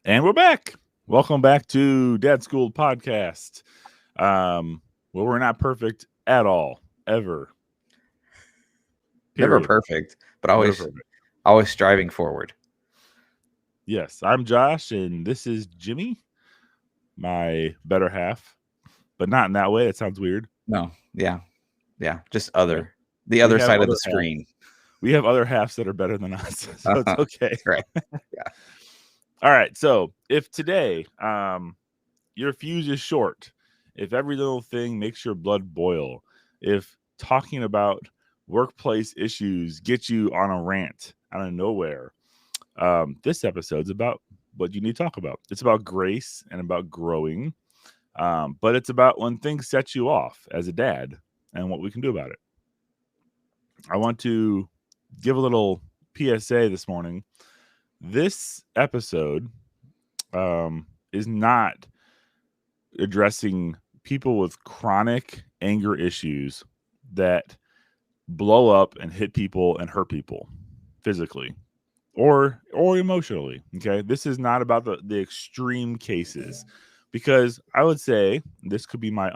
And we're back. Welcome back to DadSchooled podcast. Well, we're not perfect at all, ever. Never Period. perfect, but Never always perfect. always striving forward. Yes, I'm Josh, and this is Jimmy, my better half, but not in that way. It sounds weird. No, yeah, just Yeah, the we other have side of other the halves. screen. We have other halves that are better than us, so it's okay. That's right. Yeah. All right. So if today, your fuse is short, if every little thing makes your blood boil, if talking about workplace issues gets you on a rant out of nowhere, this episode's about what you need to talk about. It's about grace and about growing, but it's about when things set you off as a dad and what we can do about it. I want to give a little PSA this morning. This episode is not addressing people with chronic anger issues that blow up and hit people and hurt people physically or emotionally. Okay, this is not about the extreme cases, because I would say this could be my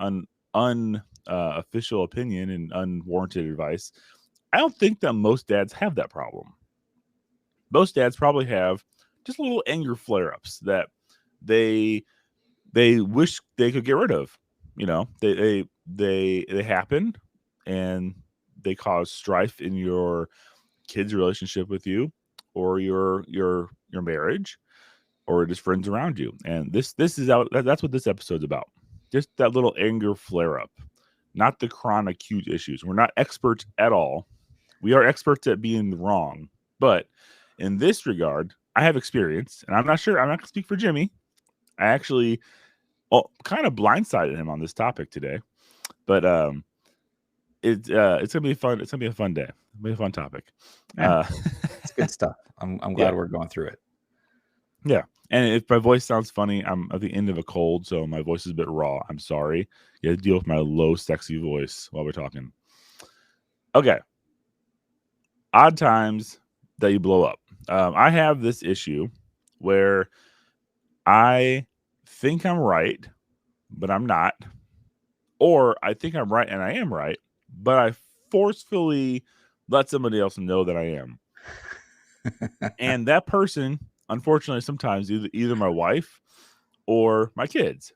official opinion and unwarranted advice. I don't think that most dads have that problem. Most dads probably have just little anger flare-ups that they they wish they could get rid of. You know, they happen, and they cause strife in your kid's relationship with you, or your marriage, or just friends around you. And this is out. That's what this episode's about. Just that little anger flare up, not the chronic huge issues. We're not experts at all. We are experts at being wrong, but in this regard, I have experience, and I'm not sure. I'm not going to speak for Jimmy. I actually kind of blindsided him on this topic today, but it's gonna be fun. It's gonna be a fun day. It'll be a fun topic. Yeah, Uh, it's good stuff. I'm yeah, glad we're going through it. yeah. And if my voice sounds funny, I'm at the end of a cold, so my voice is a bit raw. I'm sorry. You have to deal with my low, sexy voice while we're talking. Okay. Odd times that you blow up. I have this issue where I think I'm right, but I'm not, or I think I'm right and I am right, but I forcefully let somebody else know that I am. And that person, unfortunately, sometimes either my wife or my kids.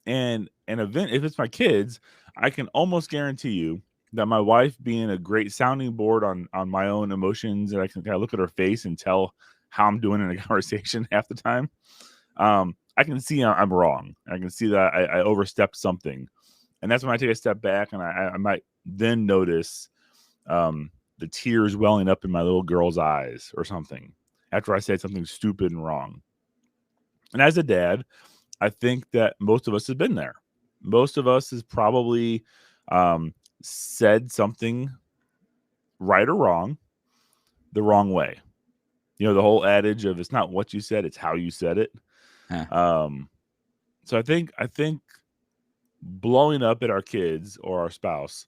And an event, if it's my kids, I can almost guarantee you that my wife, being a great sounding board on my own emotions, and I can kind of look at her face and tell how I'm doing in a conversation half the time. I can see I'm wrong. I can see that I overstepped something, and that's when I take a step back, and I might then notice the tears welling up in my little girl's eyes or something after I said something stupid and wrong. And as a dad, I think that most of us have been there. Most of us has probably said something right or wrong the wrong way. You know, the whole adage of it's not what you said, it's how you said it. Huh. So I think blowing up at our kids or our spouse,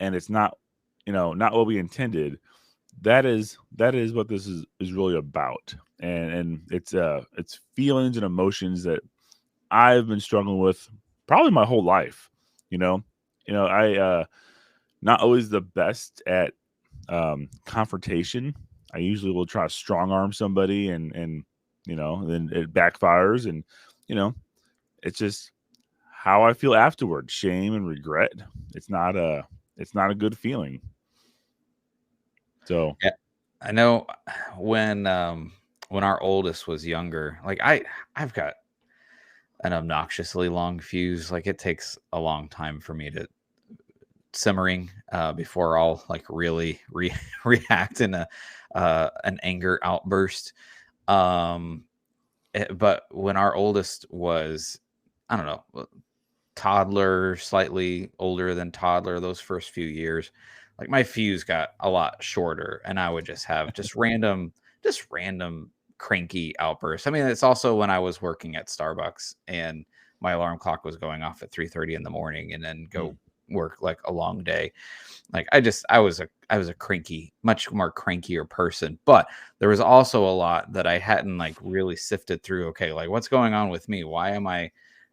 and it's not, not what we intended, that is what this is really about. And it's feelings and emotions that I've been struggling with probably my whole life. You know, I not always the best at confrontation. I usually will try to strong arm somebody, and then it backfires, and you know it's just how I feel afterward, shame and regret. It's not a good feeling. So Yeah, I know when our oldest was younger, like I've got an obnoxiously long fuse. Like it takes a long time for me to simmering before I'll like really react in a an anger outburst. Um, but when our oldest was, I don't know, toddler, slightly older than toddler, those first few years, like my fuse got a lot shorter, and I would just have just random cranky outbursts. I mean, it's also when I was working at Starbucks and my alarm clock was going off at 3:30 in the morning, and then go mm, work like a long day. Like I was a cranky, much more crankier person, but there was also a lot that I hadn't like really sifted through. Okay, like what's going on with me? Why am I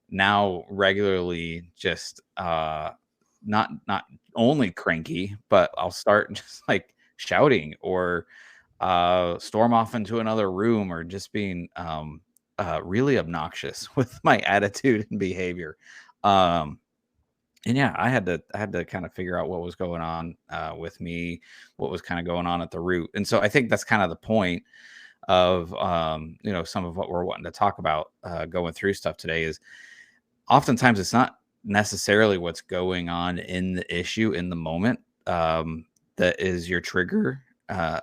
now regularly just not only cranky, but I'll start just like shouting or storm off into another room or just being really obnoxious with my attitude and behavior. Um, and yeah, I had to kind of figure out what was going on with me, what was kind of going on at the root. And so I think that's kind of the point of you know, some of what we're wanting to talk about going through stuff today is oftentimes it's not necessarily what's going on in the issue in the moment that is your trigger.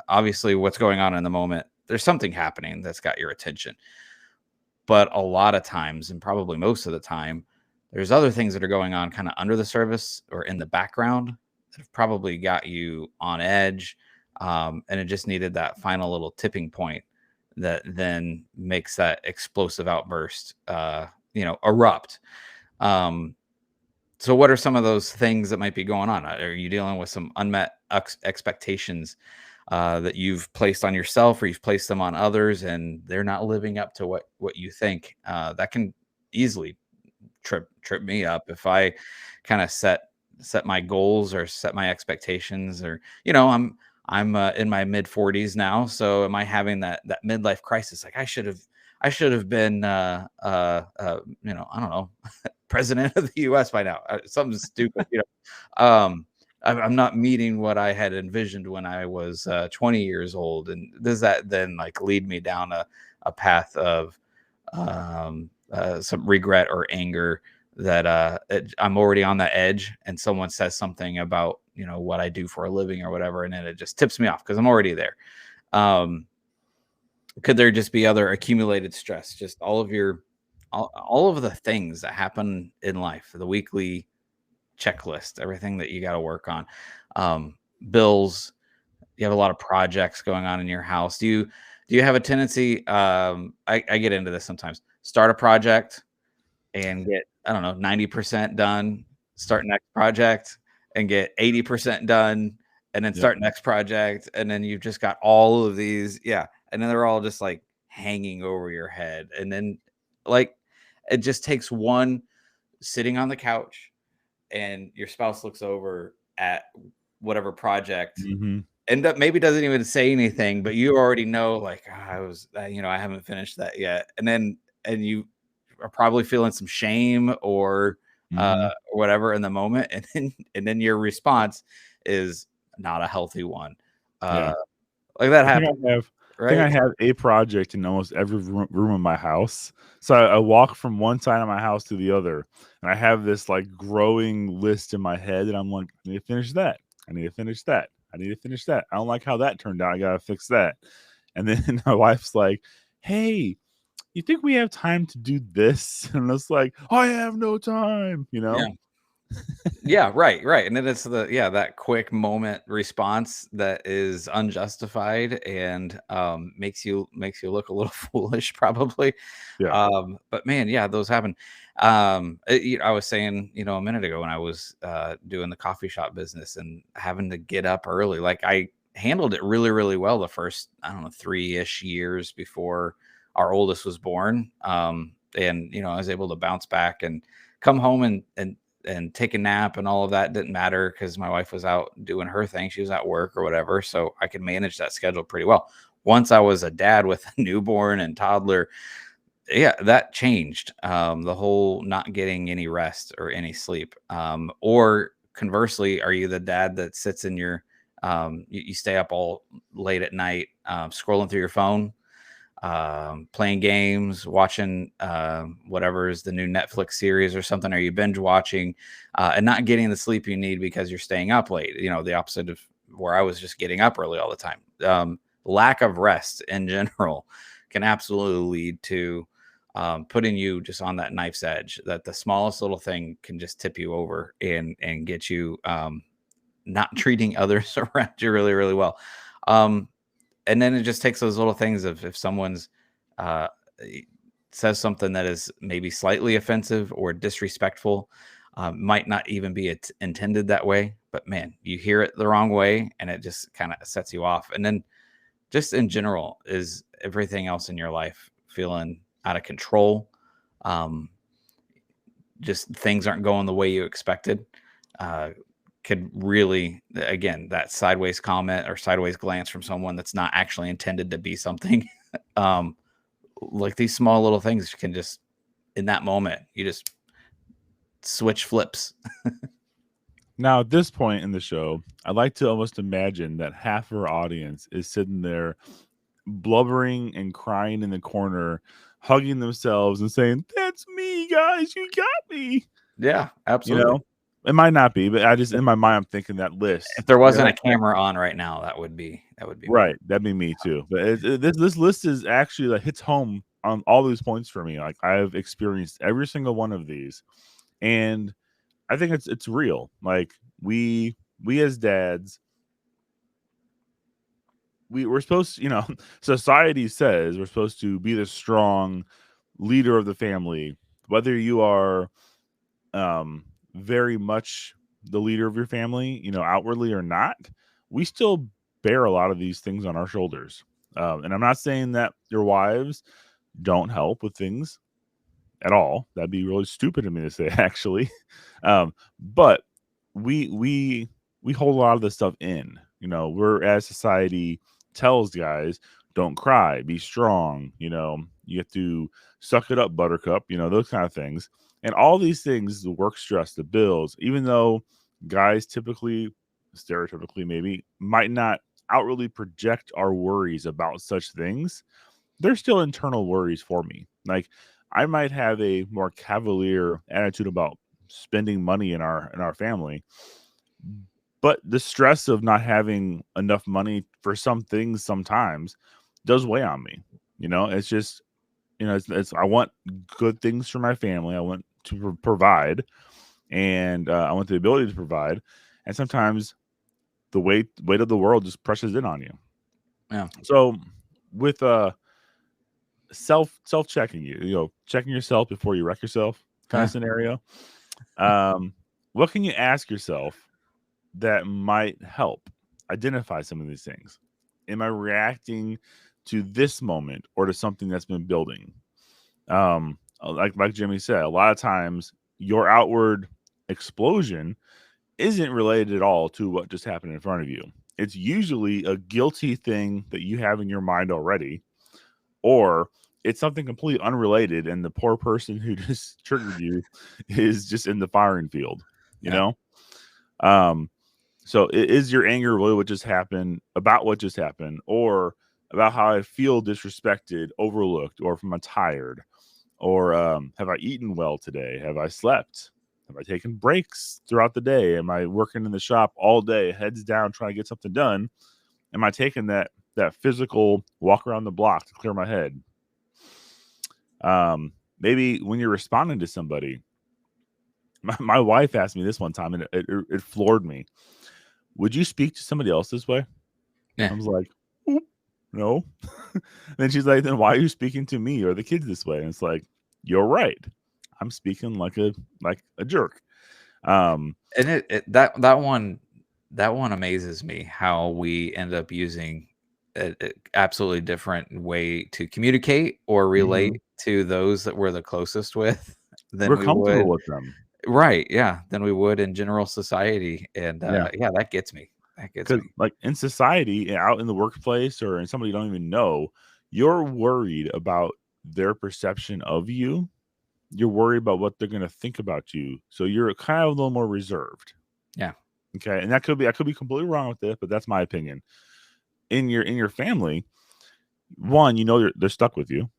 Obviously, what's going on in the moment, there's something happening that's got your attention. But a lot of times, and probably most of the time, there's other things that are going on kind of under the surface or in the background that have probably got you on edge. And it just needed that final little tipping point that then makes that explosive outburst, you know, erupt. Um, so, what are some of those things that might be going on? Are you dealing with some unmet expectations that you've placed on yourself, or you've placed them on others, and they're not living up to what you think? That can easily trip me up if I kind of set my goals or set my expectations, or you know, I'm in my mid 40s now, so am I having that midlife crisis? Like I should have been you know, I don't know, president of the U.S. by now. Something stupid, you know. I'm not meeting what I had envisioned when I was 20 years old, and does that then like lead me down a path of some regret or anger that I'm already on the edge, and someone says something about, you know, what I do for a living or whatever, and then it just tips me off because I'm already there. Um, could there just be other accumulated stress, just all of the things that happen in life, the weekly checklist, everything that you got to work on, um, bills, you have a lot of projects going on in your house. Do you have a tendency, I get into this sometimes, start a project and get, I don't know, 90% done, start next project and get 80% done, and then Yep. start next project, and then you've just got all of these, yeah, and then they're all just like hanging over your head, and then like it just takes one sitting on the couch and your spouse looks over at whatever project Mhm. and that maybe doesn't even say anything, but you already know, like, "Ah, I was, you know, I haven't finished that yet." And then, and you are probably feeling some shame Mhm. or whatever in the moment, and then your response is not a healthy one. Uh, Yeah. like that I think happens, I think right? I have a project in almost every room in my house. So I walk from one side of my house to the other, and I have this like growing list in my head, and I'm like, I need to finish that. I need to finish that. I need to finish that. I don't like how that turned out. I gotta fix that. And then my wife's like, "Hey, you think we have time to do this?" And it's like, "I have no time," you Yeah. know? Yeah, right, right. And then it's the, yeah, that quick moment response that is unjustified and makes you look a little foolish probably. Yeah. But man, yeah, those happen. I was saying, you know, a minute ago when I was doing the coffee shop business and having to get up early, like I handled it really, really well the first, I don't know, 3-ish years before our oldest was born. And you know, I was able to bounce back and come home and take a nap and all of that didn't matter because my wife was out doing her thing. She was at work or whatever. So I could manage that schedule pretty well. Once I was a dad with a newborn and toddler, yeah, that changed. The whole not getting any rest or any sleep. Or conversely, are you the dad that sits in your, you stay up all late at night, scrolling through your phone, playing games, watching whatever is the new Netflix series or something? Are you binge watching and not getting the sleep you need because you're staying up late? You know, the opposite of where I was just getting up early all the time. Lack of rest in general can absolutely lead to putting you just on that knife's edge. That the smallest little thing can just tip you over and get you not treating others around you really, really well. Um, and then it just takes those little things of if someone's uh, says something that is maybe slightly offensive or disrespectful, Might not even be intended that way, but man, you hear it the wrong way and it just kind of sets you off. And then just in general, is everything else in your life feeling out of control? Um, just things aren't going the way you expected. Uh, could really, again, that sideways comment or sideways glance from someone that's not actually intended to be something. um, like these small little things can just, in that moment, you just switch flips. Now, at this point in the show, I like to almost imagine that half of our audience is sitting there blubbering and crying in the corner, hugging themselves and saying, "That's me, guys. You got me." Yeah, You absolutely. know, it might not be, but I just in my mind I'm thinking that list. If there Yeah, wasn't a camera on right now, that would be me. right. That'd be me too. But this list is actually like hits home on all these points for me. Like I've experienced every single one of these, and I think it's real. Like we as dads, we're supposed to, society says we're supposed to be the strong leader of the family, whether you are very much the leader of your family, outwardly or not. We still bear a lot of these things on our shoulders. And I'm not saying that your wives don't help with things at all. That'd be really stupid of me to say, actually. But we hold a lot of this stuff in. We're, as society tells guys, don't cry, be strong. You have to suck it up, buttercup. Those kind of things. And all these things, the work stress, the bills, even though guys typically, stereotypically maybe, might not outwardly project our worries about such things, they're still internal worries for me. Like I might have a more cavalier attitude about spending money in our family, but the stress of not having enough money for some things sometimes does weigh on me. It's just it's I want good things for my family. I want to provide, and I want the ability to provide. And sometimes the weight of the world just presses in on you. Yeah. So with self checking, checking yourself before you wreck yourself kind of scenario. What can you ask yourself that might help identify some of these things? Am I reacting to this moment or to something that's been building? Like Jimmy said, a lot of times your outward explosion isn't related at all to what just happened in front of you. It's usually a guilty thing that you have in your mind already, or it's something completely unrelated, and the poor person who just triggered you is just in the firing field, you know? So is your anger really what just happened, about what just happened, or about how I feel disrespected, overlooked, or if I'm tired, or have I eaten well today? Have I slept? Have I taken breaks throughout the day? Am I working in the shop all day, heads down, trying to get something done? Am I taking that physical walk around the block to clear my head? Maybe when you're responding to somebody, my wife asked me this one time, and it floored me. Would you speak to somebody else this way? Yeah. I was like, no. Then she's like, then why are you speaking to me or the kids this way? And it's like, you're right. I'm speaking like a jerk. And that one amazes me, how we end up using a absolutely different way to communicate or relate to those that we're the closest with than We're we comfortable would. with them. Right, yeah, than we would in general society. And Yeah. yeah, that gets me. That gets Because me. like in society, out in the workplace or in somebody you don't even know, you're worried about their perception of you. You're worried about what they're going to think about you. So you're kind of a little more reserved. Yeah. Okay. And I could be completely wrong with this, but that's my opinion. In your family, one, they're stuck with you.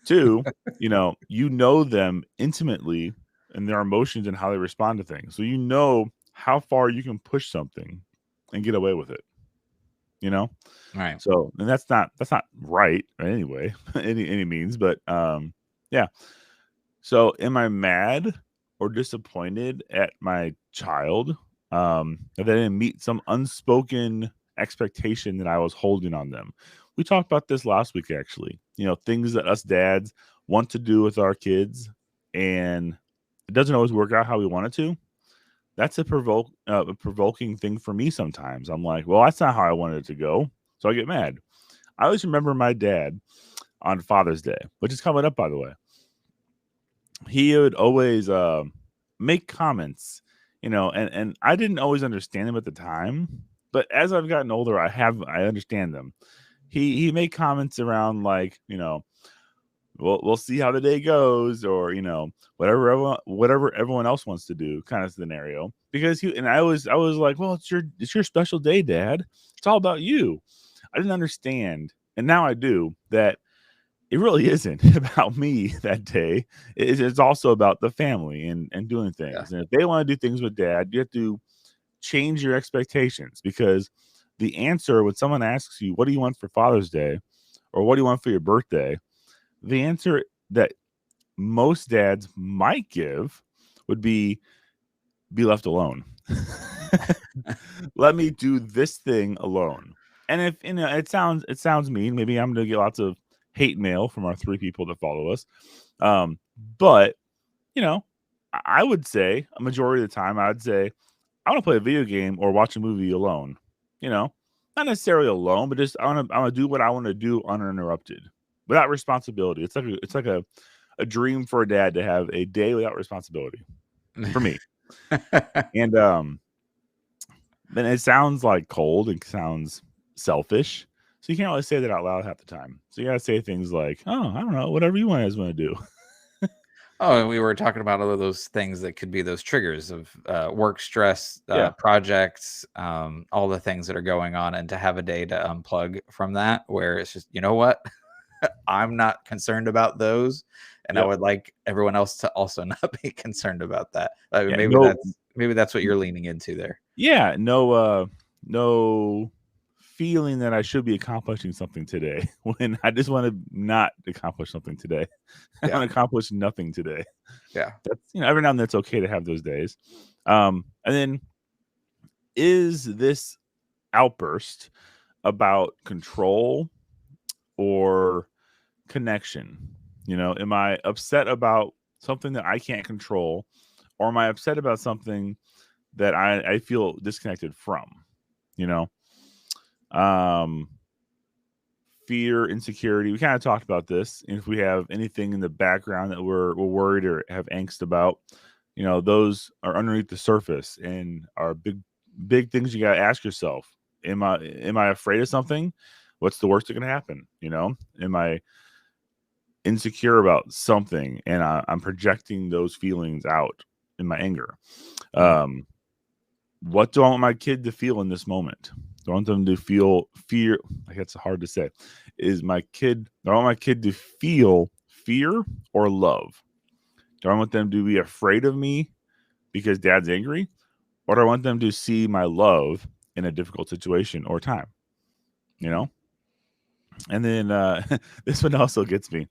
Two, you know them intimately and their emotions and how they respond to things. So you know how far you can push something and get away with it. Right. So, and that's not right anyway, any means, but yeah. So am I mad or disappointed at my child that they didn't meet some unspoken expectation that I was holding on them? We talked about this last week, actually. Things that us dads want to do with our kids, and it doesn't always work out how we want it to, that's a provoking thing for me sometimes. I'm like, well, that's not how I wanted it to go. So I get mad. I always remember my dad on Father's Day, which is coming up, by the way. He would always make comments, and I didn't always understand them at the time, but as I've gotten older, I understand them. He made comments around like, we'll see how the day goes, or whatever everyone else wants to do, kind of scenario. Because I was like, well, it's your special day, Dad. It's all about you. I didn't understand, and now I do, that it really isn't about me that day. It's also about the family and doing things. And if they want to do things with Dad, you have to change your expectations, because the answer when someone asks you, what do you want for Father's Day, or what do you want for your birthday, the answer that most dads might give would be left alone. Let me do this thing alone. And if it sounds mean, maybe I'm gonna get lots of hate mail from our 3 people that follow us. But I would say a majority of the time, I'd say I want to play a video game or watch a movie alone. Not necessarily alone, but just I want to do what I want to do uninterrupted, without responsibility. It's like a dream for a dad to have a day without responsibility for me. And then it sounds like cold and sounds selfish. So you can't really say that out loud half the time. So you gotta say things like, "Oh, I don't know, whatever you guys want to do." Oh, and we were talking about all of those things that could be those triggers of work stress, Yeah. projects, all the things that are going on, and to have a day to unplug from that, where it's just, you know what, I'm not concerned about those, and I Yep. would like everyone else to also not be concerned about that. I mean, Yeah, maybe that's what you're leaning into there. yeah, no feeling that I should be accomplishing something today when I just want to not accomplish something today. I Yeah, want to accomplish nothing today. yeah. That's every now and then it's okay to have those days. And then, is this outburst about control or connection? Am I upset about something that I can't control, or am I upset about something that I feel disconnected from? You know, um, Fear, insecurity. We kind of talked about this. And if we have anything in the background that we're worried or have angst about, those are underneath the surface and are big things you got to ask yourself. Am I afraid of something? What's the worst that can happen? Am I insecure about something and I'm projecting those feelings out in my anger? What do I want my kid to feel in this moment? Do I want them to feel fear? Like, that's hard to say. Do I want my kid to feel fear or love? Do I want them to be afraid of me because Dad's angry? Or do I want them to see my love in a difficult situation or time? And then this one also gets me.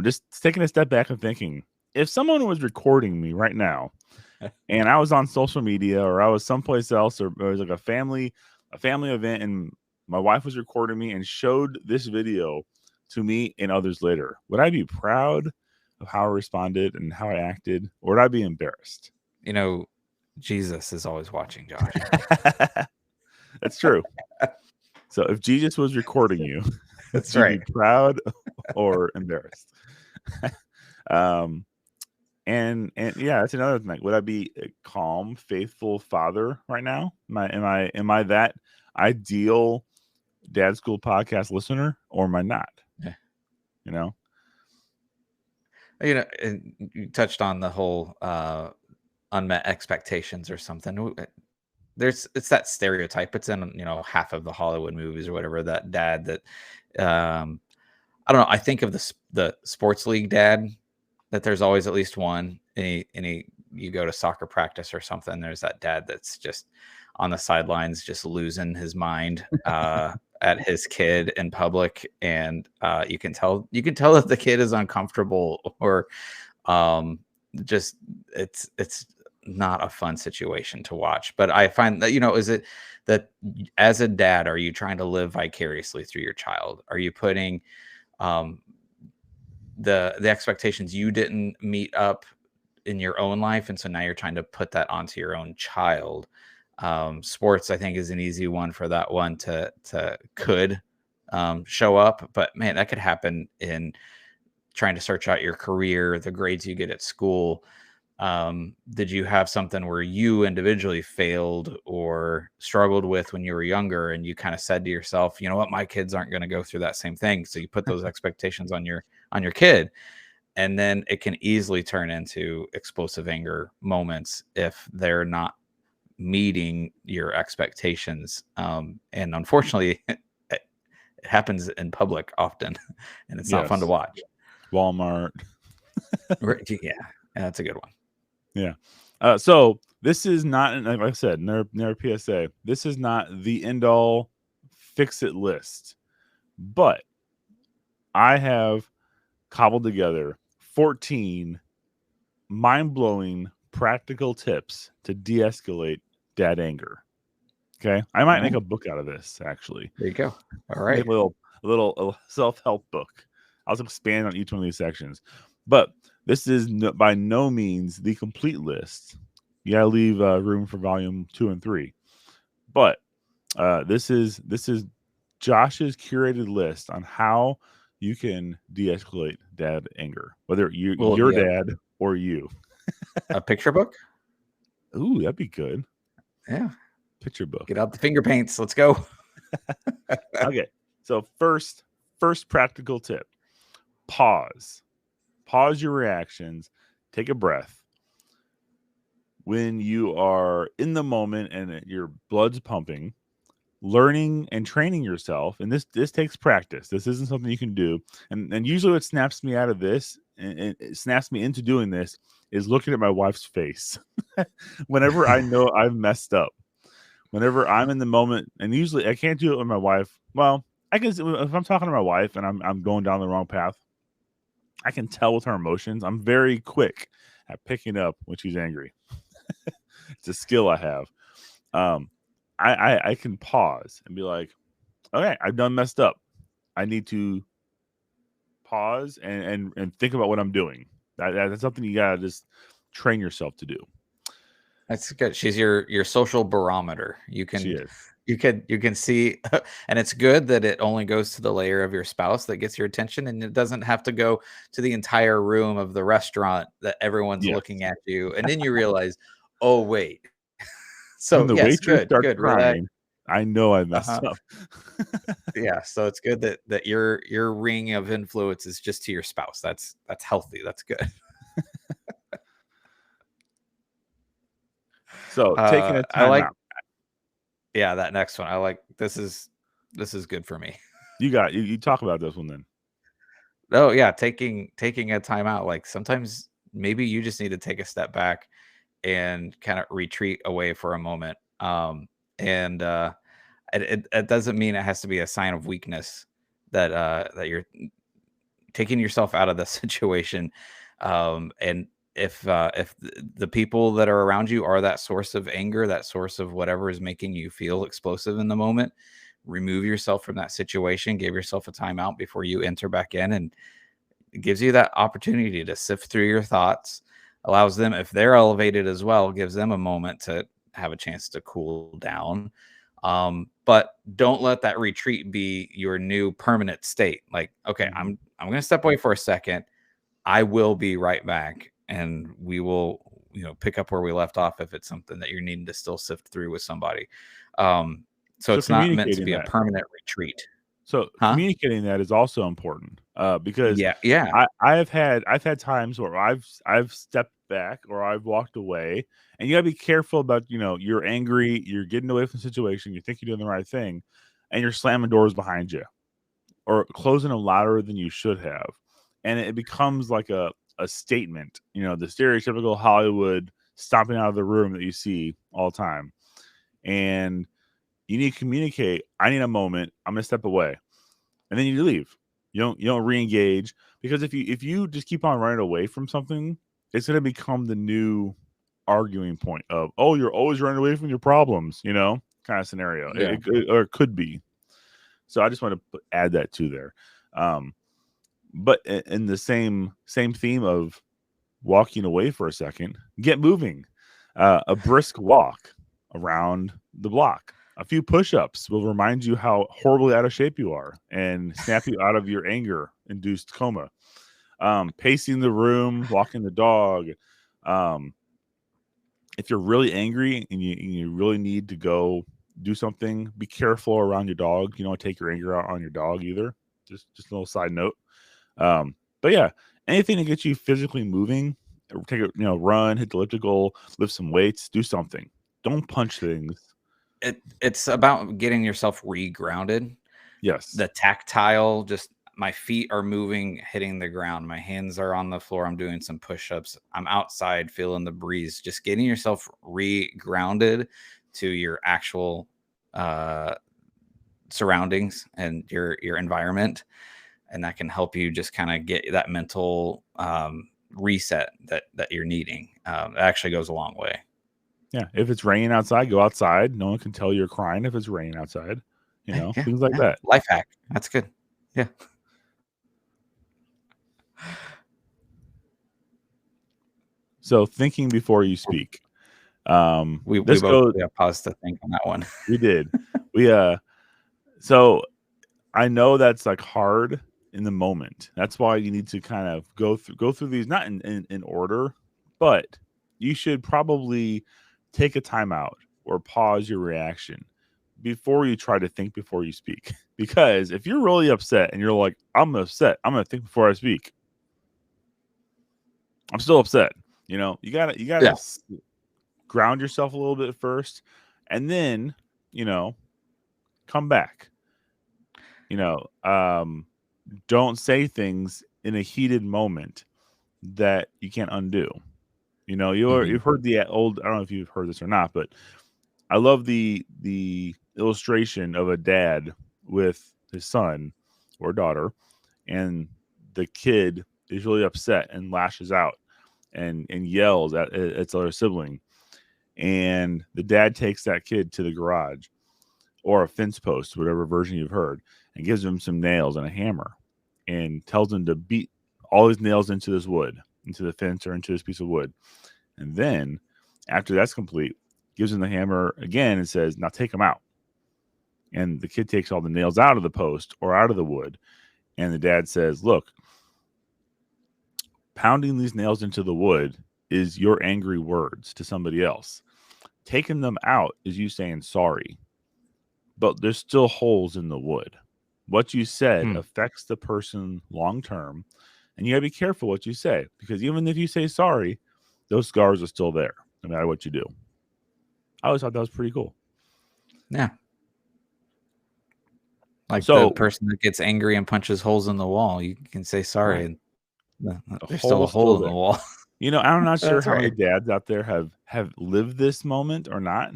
Just taking a step back and thinking, if someone was recording me right now and I was on social media or I was someplace else, or it was like a family event, and my wife was recording me and showed this video to me and others later, would I be proud of how I responded and how I acted, or would I be embarrassed? Jesus is always watching, Josh. That's true. So if Jesus was recording you, That's would you right. be proud or embarrassed? And yeah, that's another thing. Would I be a calm, faithful father right now? Am I that ideal Dad School podcast listener, or am I not? Yeah. You know? And you touched on the whole unmet expectations or something. It's that stereotype. It's in half of the Hollywood movies or whatever. That dad that I don't know. I think of the sports league dad, that there's always at least one. You go to soccer practice or something, there's that dad that's just on the sidelines, just losing his mind at his kid in public, and you can tell that the kid is uncomfortable, or just it's not a fun situation to watch. But I find that, is it that as a dad, are you trying to live vicariously through your child? Are you putting the expectations you didn't meet up in your own life, and so now you're trying to put that onto your own child. Sports, I think, is an easy one for that one to could show up, but man, that could happen in trying to search out your career, the grades you get at school. Did you have something where you individually failed or struggled with when you were younger, and you kind of said to yourself, you know what, my kids aren't going to go through that same thing, so you put those expectations on your kid, and then it can easily turn into explosive anger moments if they're not meeting your expectations. And unfortunately, it happens in public often, and it's not fun to Yes. watch. Walmart. Yeah, that's a good one. Yeah. So this is not, like I said, near PSA. This is not the end all fix it list, but I have cobbled together 14 mind blowing practical tips to de escalate dad anger. Okay. I might make a book out of this, actually. There you go. All Make right. a little self help book. I'll expand on each one of these sections. But this is by no means the complete list. You gotta leave room for volume 2 and 3. But this is Josh's curated list on how you can de-escalate dad anger, whether Will it your be dad or you. a picture book? Ooh, that'd be good. Yeah. Picture book. Get out the finger paints. Let's go. Okay. So first practical tip. Pause your reactions, take a breath. When you are in the moment and your blood's pumping, learning and training yourself, and this takes practice. This isn't something you can do. And usually what snaps me out of this and it snaps me into doing this is looking at my wife's face. Whenever I know I've messed up, whenever I'm in the moment, and usually I can't do it with my wife. Well, I can, if I'm talking to my wife and I'm going down the wrong path, I can tell with her emotions. I'm very quick at picking up when she's angry. It's a skill I have. I can pause and be like, okay, I've done messed up. I need to pause and think about what I'm doing. That's something you gotta just train yourself to do. That's good. She's your social barometer. You She can is. you can see, and it's good that it only goes to the layer of your spouse that gets your attention, and it doesn't have to go to the entire room of the restaurant that everyone's Yes. looking at you, and then you realize, oh wait. When So the yes, waitress starts good. Relax. crying, I know I messed Uh-huh. up. Yeah. So it's good that your ring of influence is just to your spouse. That's healthy. That's good. So taking a I time like, out. yeah, that next one. I like, this is good for me. You talk about this one then. Oh yeah, taking a time out. Like sometimes maybe you just need to take a step back and kind of retreat away for a moment. And it doesn't mean it has to be a sign of weakness that you're taking yourself out of the situation. And if the people that are around you are that source of anger, that source of whatever is making you feel explosive in the moment, remove yourself from that situation, give yourself a timeout before you enter back in, and it gives you that opportunity to sift through your thoughts, allows them, if they're elevated as well, gives them a moment to have a chance to cool down. But don't let that retreat be your new permanent state. Like, okay, Mm-hmm. I'm going to step away for a second. I will be right back, and we will, pick up where we left off if it's something that you're needing to still sift through with somebody. So So it's not meant to communicating be a that. permanent retreat. So Huh? communicating that is also important because Yeah. Yeah. I've had times where I've stepped back or I've walked away, and you gotta be careful about you're angry, you're getting away from the situation, you think you're doing the right thing, and you're slamming doors behind you or closing them louder than you should have, and it becomes like a statement, the stereotypical Hollywood stomping out of the room that you see all the time, and you need to communicate. I need a moment. I'm gonna step away, and then you leave. You don't re-engage because if you just keep on running away from something, it's gonna become the new arguing point of, oh, you're always running away from your problems, kind of scenario. Yeah. Or it could be. So I just want to add that to there. But in the same theme of walking away for a second, get moving. A brisk walk around the block. A few push-ups will remind you how horribly out of shape you are and snap you out of your anger-induced coma. Pacing the room, walking the dog. If you're really angry and you really need to go do something, be careful around your dog. You don't take your anger out on your dog either. Just a little side note. But yeah, anything to get you physically moving, take a run, hit the elliptical, lift some weights, do something. Don't punch things. It's about getting yourself re-grounded. Yes. The tactile, just my feet are moving, hitting the ground. My hands are on the floor. I'm doing some push-ups. I'm outside feeling the breeze. Just getting yourself re-grounded to your actual surroundings and your environment. And that can help you just kind of get that mental reset that you're needing. It actually goes a long way. Yeah. If it's raining outside, go outside. No one can tell you're crying if it's raining outside. Things like that. Life hack. That's good. Yeah. So thinking before you speak. We both paused to think on that one. We did. So I know that's like hard in the moment. That's why you need to kind of go through these, not in order, but you should probably take a timeout or pause your reaction before you try to think before you speak. Because if you're really upset and you're like, I'm upset, I'm going to think before I speak. I'm still upset. You gotta ground yourself a little bit first, and then, come back. Don't say things in a heated moment that you can't undo. You've heard the old, I don't know if you've heard this or not, but I love the illustration of a dad with his son or daughter, and the kid is really upset and lashes out and yells at its other sibling. And the dad takes that kid to the garage or a fence post, whatever version you've heard, and gives him some nails and a hammer and tells him to beat all his nails into this wood, into the fence or into this piece of wood. And then after that's complete, gives him the hammer again and says, now take them out. And the kid takes all the nails out of the post or out of the wood. And the dad says, look, pounding these nails into the wood is your angry words to somebody else. Taking them out is you saying sorry. But there's still holes in the wood. What you said affects the person long term, and you got to be careful what you say, because even if you say sorry, those scars are still there, no matter what you do. I always thought that was pretty cool. Yeah. Like the person that gets angry and punches holes in the wall, you can say sorry, right. and there's still a hole in the wall. I'm not sure how many dads out there have lived this moment or not.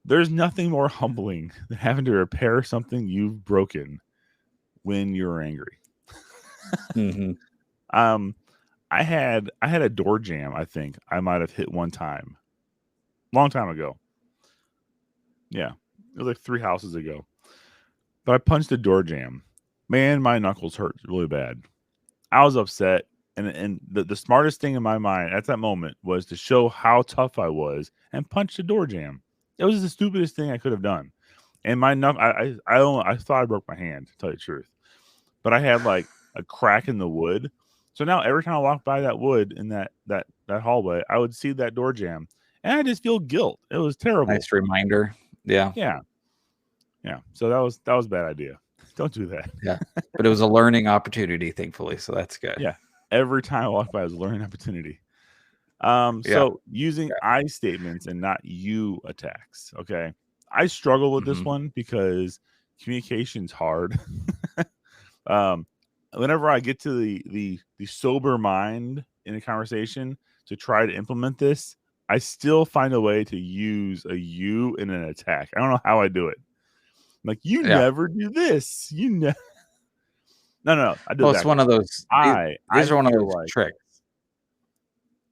There's nothing more humbling than having to repair something you've broken when you're angry. I had a door jam, I think I might have hit one time. Long time ago. Yeah. It was like 3 houses ago. But I punched a door jam. Man, my knuckles hurt really bad. I was upset. And the smartest thing in my mind at that moment was to show how tough I was and punch the door jam. It was the stupidest thing I could have done. And my I thought I broke my hand, to tell you the truth. But I had like a crack in the wood. So now every time I walk by that wood in that hallway, I would see that door jam. And I just feel guilt. It was terrible. Nice reminder. Yeah. Yeah. Yeah. So that was a bad idea. Don't do that. Yeah. But it was a learning opportunity, thankfully. So that's good. Yeah. Every time I walk by, it was a learning opportunity. So using I statements and not you attacks. Okay. I struggle with this one because communication's hard. Whenever I get to the sober mind in a conversation to try to implement this, I still find a way to use a you in an attack. I don't know how I do it. Like, you never do this. You never. No. I do. Well, it's one of those. These are one of those tricks.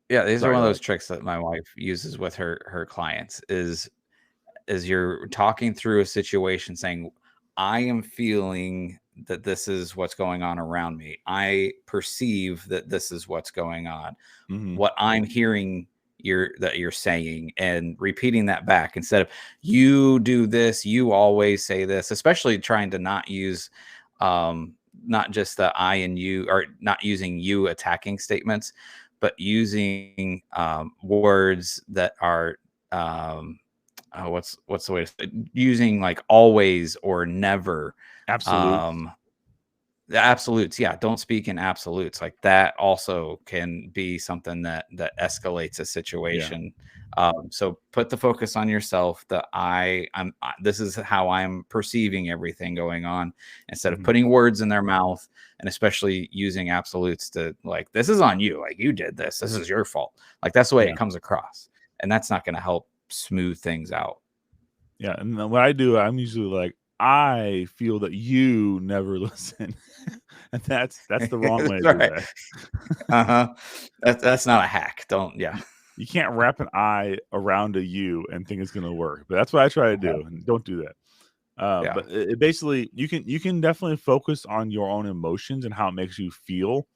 Yeah, these are one of those tricks that my wife uses with her clients. Is you're talking through a situation, saying, "I am feeling that this is what's going on around me. I perceive that this is what's going on. Mm-hmm. What I'm hearing that you're saying, and repeating that back instead of you do this, you always say this, especially trying to not use not just the I and you, or not using you attacking statements, but using words that are what's the way to say it? Using like always or never. Absolute. The absolutes, yeah, don't speak in absolutes. Like that also can be something that escalates a situation. So put the focus on yourself. This is how I'm perceiving everything going on, instead of putting words in their mouth, and especially using absolutes to like, this is on you, like you did this is your fault. Like that's the way it comes across, and that's not going to help smooth things out. Yeah, and then what I do, I'm usually like, I feel that you never listen, and that's the wrong way to do Right. that. That's not a hack. Don't. Yeah. You can't wrap an I around a you and think it's going to work, but that's what I try to do. And don't do that. But it basically, you can definitely focus on your own emotions and how it makes you feel.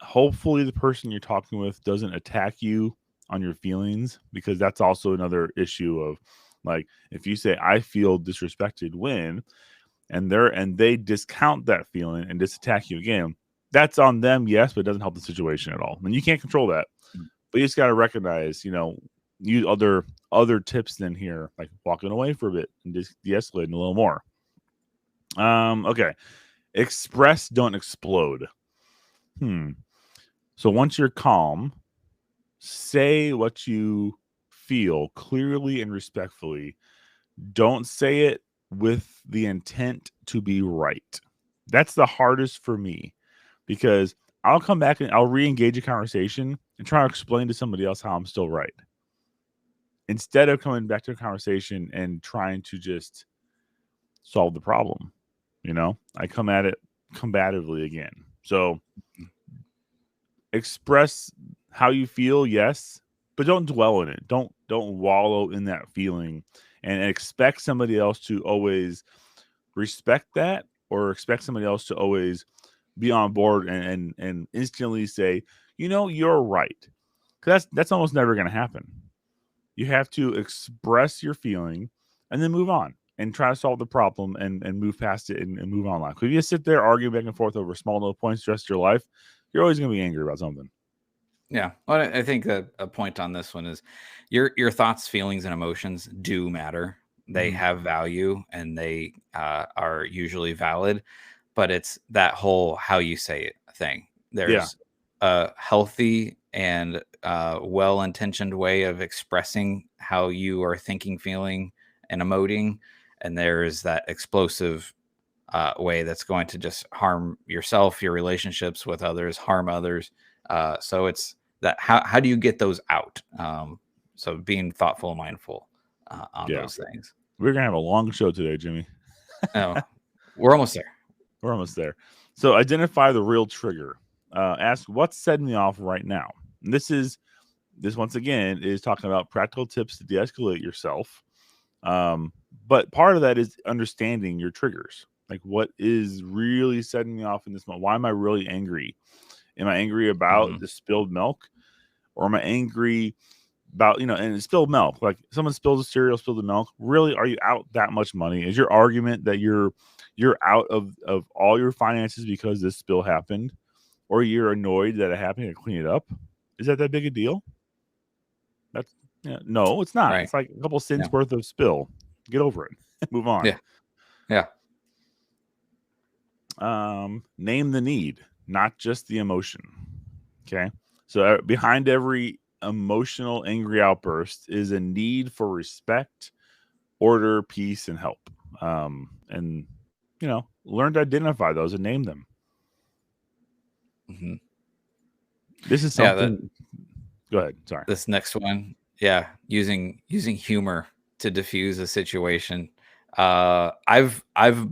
Hopefully, the person you're talking with doesn't attack you on your feelings, because that's also another issue of, like, if you say I feel disrespected when, and they discount that feeling and just attack you again, that's on them, yes, but it doesn't help the situation at all. And you can't control that. But you just got to recognize, use other tips than here, like walking away for a bit and just de-escalating a little more. Okay. Express, don't explode. So once you're calm, say what you feel clearly and respectfully. Don't say it with the intent to be right. That's the hardest for me, because I'll come back and I'll re-engage a conversation and try to explain to somebody else how I'm still right, instead of coming back to a conversation and trying to just solve the problem. I come at it combatively again. So express how you feel, yes, but don't dwell in it. Don't wallow in that feeling and expect somebody else to always respect that, or expect somebody else to always be on board and instantly say, you're right. Because that's almost never going to happen. You have to express your feeling and then move on and try to solve the problem and move past it and move on. Like, if you just sit there arguing back and forth over small little points the rest of your life, you're always going to be angry about something. Yeah. Well, I think that a point on this one is your thoughts, feelings, and emotions do matter. They have value, and they are usually valid, but it's that whole how you say it thing. There's a healthy and well-intentioned way of expressing how you are thinking, feeling, and emoting, and there's that explosive way that's going to just harm yourself, your relationships with others, harm others. So it's that how do you get those out? So being thoughtful and mindful on those things. We're gonna have a long show today, Jimmy. Oh, we're almost there. We're almost there. So identify the real trigger. Ask what's setting me off right now. And this once again is talking about practical tips to de-escalate yourself. But part of that is understanding your triggers. Like, what is really setting me off in this moment? Why am I really angry? Am I angry about the spilled milk, or am I angry about, and it's spilled milk? Like, someone spills a cereal, spilled the milk. Really, are you out that much money? Is your argument that you're out of all your finances because this spill happened, or you're annoyed that it happened and clean it up? Is that big a deal? That's no, it's not. Right. It's like a couple cents worth of spill. Get over it. Move on. Yeah. Name the need, not just the emotion. Okay. So behind every emotional, angry outburst is a need for respect, order, peace, and help. And learn to identify those and name them. This is something. Go ahead. Sorry. This next one, using humor to diffuse a situation. I've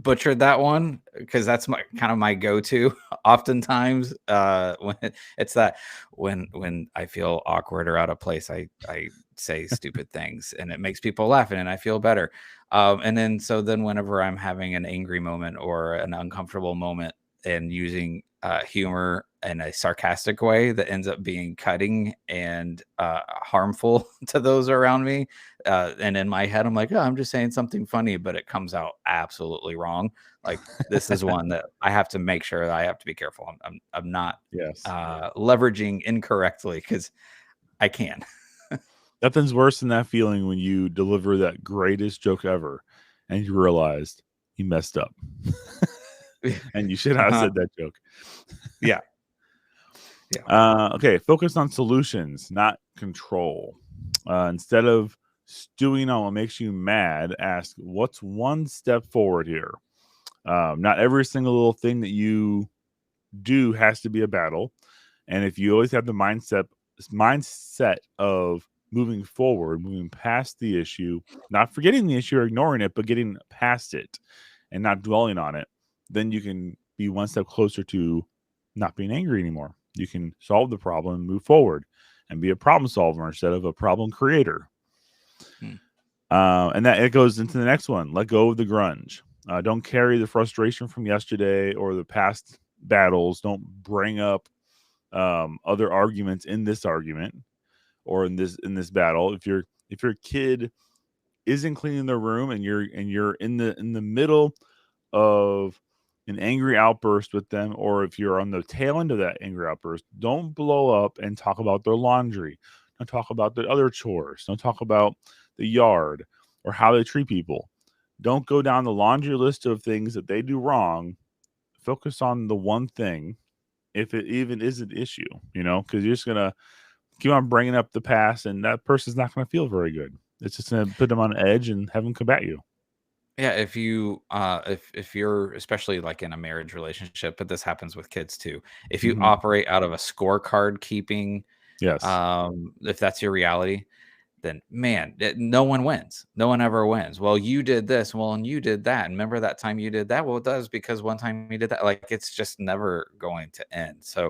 butchered that one, because that's my go-to oftentimes. When it's that when I feel awkward or out of place, I say stupid things, and it makes people laugh, and I feel better. And then whenever I'm having an angry moment or an uncomfortable moment, and using humor in a sarcastic way that ends up being cutting and harmful to those around me, and in my head I'm like, oh, I'm just saying something funny, but it comes out absolutely wrong. Like, this is one that I have to make sure that I have to be careful. I'm not Yes. leveraging incorrectly, because I can. Nothing's worse than that feeling when you deliver that greatest joke ever and you realized you messed up and you should not have said that joke. Yeah. Yeah. Okay, focus on solutions, not control. Instead of stewing on what makes you mad, ask what's one step forward here. Not every single little thing that you do has to be a battle. And if you always have the mindset of moving forward, moving past the issue, not forgetting the issue or ignoring it, but getting past it and not dwelling on it, then you can be one step closer to not being angry anymore. You can solve the problem, move forward, and be a problem solver instead of a problem creator. And that it goes into the next one. Let go of the grunge. Don't carry the frustration from yesterday or the past battles. Don't bring up other arguments in this argument or in this battle. If your kid isn't cleaning their room and you're in the middle of an angry outburst with them, or if you're on the tail end of that angry outburst, don't blow up and talk about their laundry. Don't talk about the other chores. Don't talk about the yard or how they treat people. Don't go down the laundry list of things that they do wrong. Focus on the one thing, if it even is an issue, because you're just going to keep on bringing up the past and that person's not going to feel very good. It's just going to put them on edge and have them combat you. Yeah, if you if you're, especially like in a marriage relationship, but this happens with kids too. If you operate out of a scorecard keeping, Yes. if that's your reality, then man, no one wins. No one ever wins. Well, you did this, well, and you did that. And remember that time you did that? Well, it does, because one time you did that. Like, it's just never going to end. So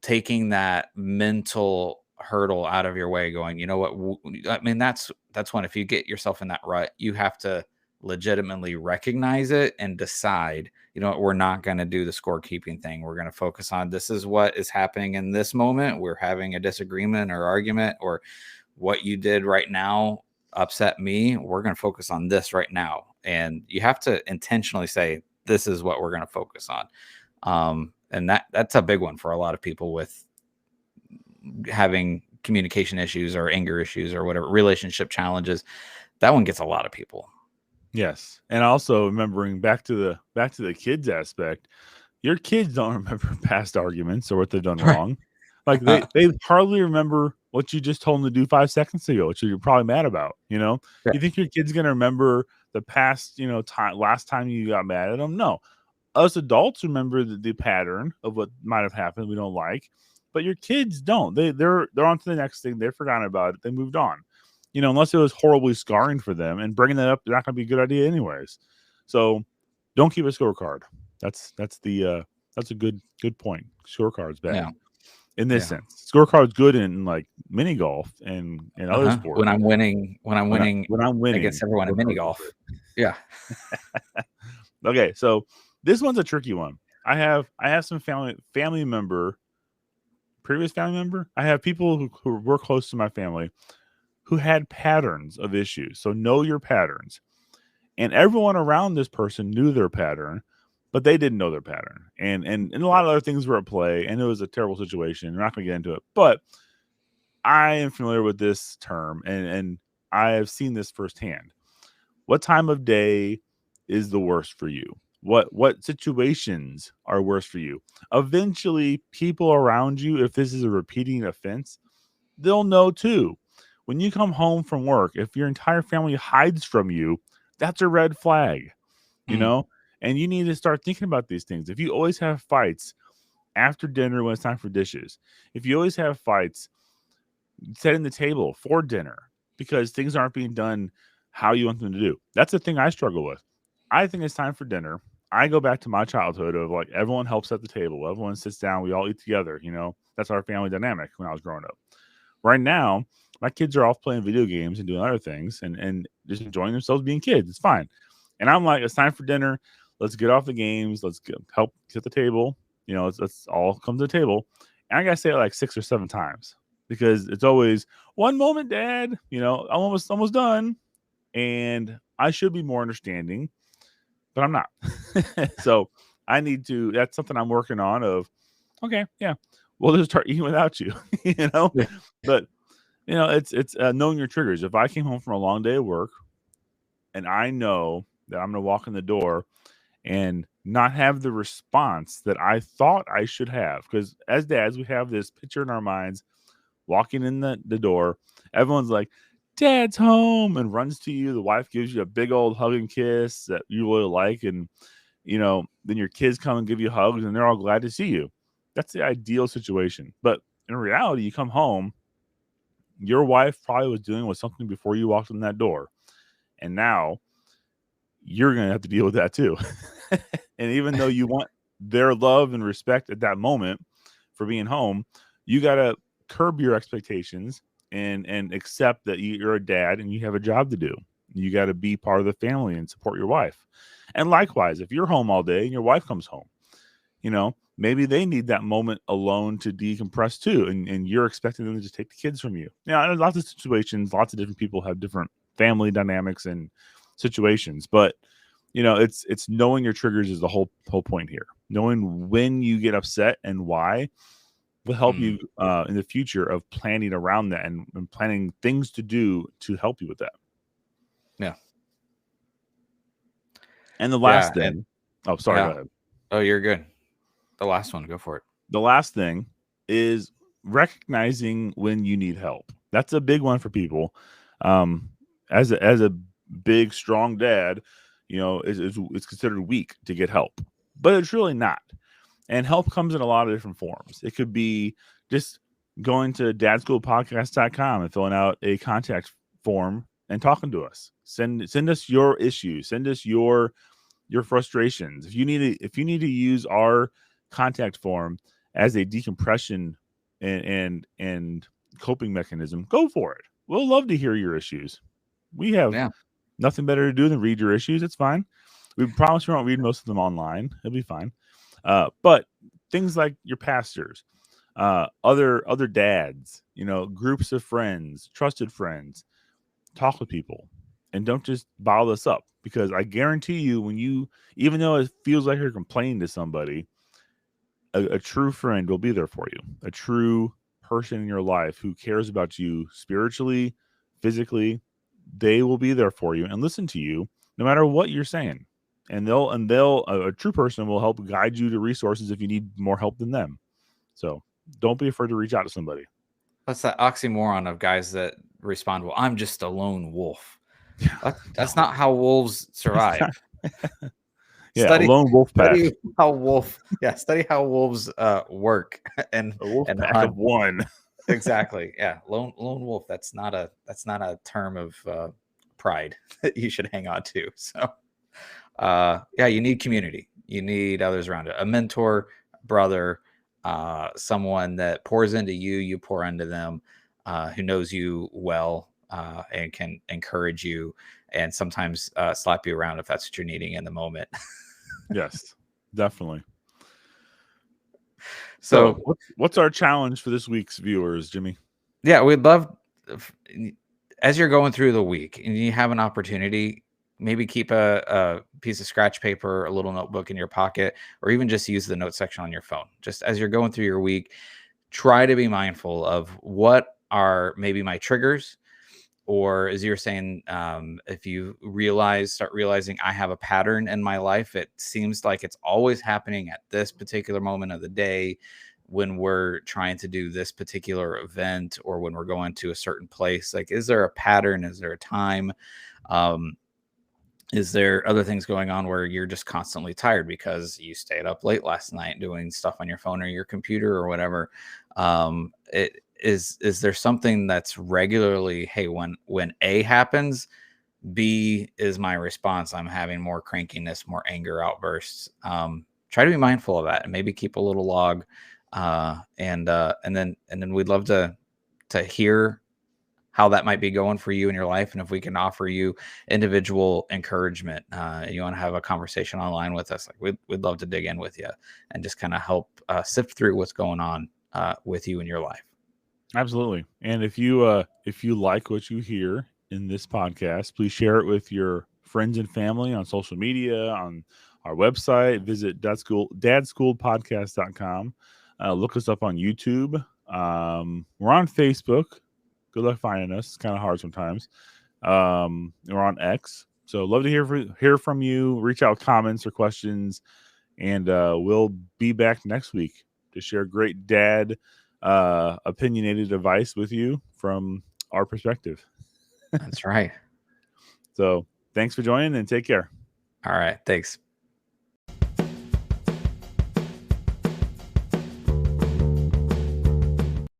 taking that mental hurdle out of your way, going, you know what? I mean, that's when, if you get yourself in that rut, you have to legitimately recognize it and decide, you know what, we're not going to do the scorekeeping thing. We're going to focus on, this is what is happening in this moment. We're having a disagreement or argument, or what you did right now upset me. We're going to focus on this right now. And you have to intentionally say, this is what we're going to focus on. And that's a big one for a lot of people with having communication issues or anger issues or whatever, relationship challenges. That one gets a lot of people. Yes. And also remembering back to the kids aspect, your kids don't remember past arguments or what they've done wrong. Like they hardly remember what you just told them to do 5 seconds ago, which you're probably mad about, Yeah. You think your kid's going to remember the past, last time you got mad at them? No. Us adults remember the pattern of what might have happened we don't like, but your kids don't. They're on to the next thing. They've forgotten about it. They moved on. Unless it was horribly scarring for them, and bringing that up is not going to be a good idea anyways. So don't keep a scorecard. That's a good point. Scorecard's bad. Yeah. In this sense, scorecard's good in like mini golf and other sports. When I'm winning against everyone in mini golf. Yeah. Okay, so this one's a tricky one. I have some family member, previous family member. I have people who were close to my family who had patterns of issues. So know your patterns. And everyone around this person knew their pattern, but they didn't know their pattern. And a lot of other things were at play, and it was a terrible situation. We're not going to get into it. But I am familiar with this term, and I have seen this firsthand. What time of day is the worst for you? What situations are worse for you? Eventually, people around you, if this is a repeating offense, they'll know too. When you come home from work, if your entire family hides from you, that's a red flag, and you need to start thinking about these things. If you always have fights after dinner when it's time for dishes, if you always have fights setting the table for dinner because things aren't being done how you want them to do, that's the thing I struggle with. I think it's time for dinner. I go back to my childhood of like everyone helps at the table. Everyone sits down. We all eat together. That's our family dynamic when I was growing up. Right now, My kids are off playing video games and doing other things and just enjoying themselves being kids. It's fine. And I'm like, it's time for dinner. Let's get off the games. Let's help set the table. Let's all come to the table. And I gotta say it like 6 or 7 times because it's always one moment, Dad. I'm almost done, and I should be more understanding, but I'm not. So I need to. That's something I'm working on. Okay, yeah, we'll just start eating without you. Yeah. But it's knowing your triggers. If I came home from a long day of work and I know that I'm going to walk in the door and not have the response that I thought I should have, because as dads, we have this picture in our minds walking in the door. Everyone's like, Dad's home, and runs to you. The wife gives you a big old hug and kiss that you really like. And, then your kids come and give you hugs and they're all glad to see you. That's the ideal situation. But in reality, you come home, your wife probably was dealing with something before you walked in that door. And now you're going to have to deal with that too. And even though you want their love and respect at that moment for being home, you got to curb your expectations and accept that you're a dad and you have a job to do. You got to be part of the family and support your wife. And likewise, if you're home all day and your wife comes home, maybe they need that moment alone to decompress too. And you're expecting them to just take the kids from you. There's lots of situations, lots of different people have different family dynamics and situations, but it's knowing your triggers is the whole point here. Knowing when you get upset and why will help you in the future of planning around that and planning things to do to help you with that. Yeah. And the last thing, go ahead. Oh, you're good. The last one, go for it. The last thing is recognizing when you need help. That's a big one for people. As a big, strong dad, it's considered weak to get help, but it's really not. And help comes in a lot of different forms. It could be just going to DadSchoolPodcast.com and filling out a contact form and talking to us. Send us your issues. Send us your frustrations. If you need to use our contact form as a decompression and coping mechanism, go for it. We'll love to hear your issues. We have nothing better to do than read your issues. It's fine. We promise we won't read most of them online. It'll be fine. But things like your pastors, other dads, groups of friends, trusted friends, talk with people, and don't just bottle this up, because I guarantee you, even though it feels like you're complaining to somebody, a true friend will be there for you. A true person in your life who cares about you spiritually, physically, they will be there for you and listen to you no matter what you're saying. And a true person will help guide you to resources if you need more help than them. So don't be afraid to reach out to somebody. That's that oxymoron of guys that respond, well, I'm just a lone wolf. That's not how wolves survive. A lone wolf pack. Study how wolves work and a wolf and pack hunt. Of one. Exactly. Yeah. Lone wolf. That's not a term of pride that you should hang on to. So you need community. You need others around it. A mentor, brother, someone that pours into you, you pour into them, who knows you well and can encourage you and sometimes slap you around if that's what you're needing in the moment. Yes, definitely. So what's our challenge for this week's viewers, Jimmy? Yeah, we'd love, as you're going through the week and you have an opportunity, maybe keep a piece of scratch paper, a little notebook in your pocket, or even just use the note section on your phone. Just as you're going through your week, try to be mindful of what are maybe my triggers, or as you're saying, if you start realizing I have a pattern in my life, it seems like it's always happening at this particular moment of the day when we're trying to do this particular event or when we're going to a certain place. Like, is there a pattern? Is there a time? Is there other things going on where you're just constantly tired because you stayed up late last night doing stuff on your phone or your computer or whatever? Is there something that's regularly, hey, when A happens, B is my response. I'm having more crankiness, more anger outbursts. Try to be mindful of that and maybe keep a little log. And then we'd love to hear how that might be going for you in your life, and if we can offer you individual encouragement, and you want to have a conversation online with us, like we'd love to dig in with you and just kind of help sift through what's going on with you in your life. Absolutely. And if you like what you hear in this podcast, please share it with your friends and family on social media, on our website. Visit dadschooledpodcast.com. Look us up on YouTube. We're on Facebook. Good luck finding us. It's kind of hard sometimes. We're on X. So love to hear from you. Reach out with comments or questions. And we'll be back next week to share great dad opinionated advice with you from our perspective. That's right. So thanks for joining and take care. All right. Thanks.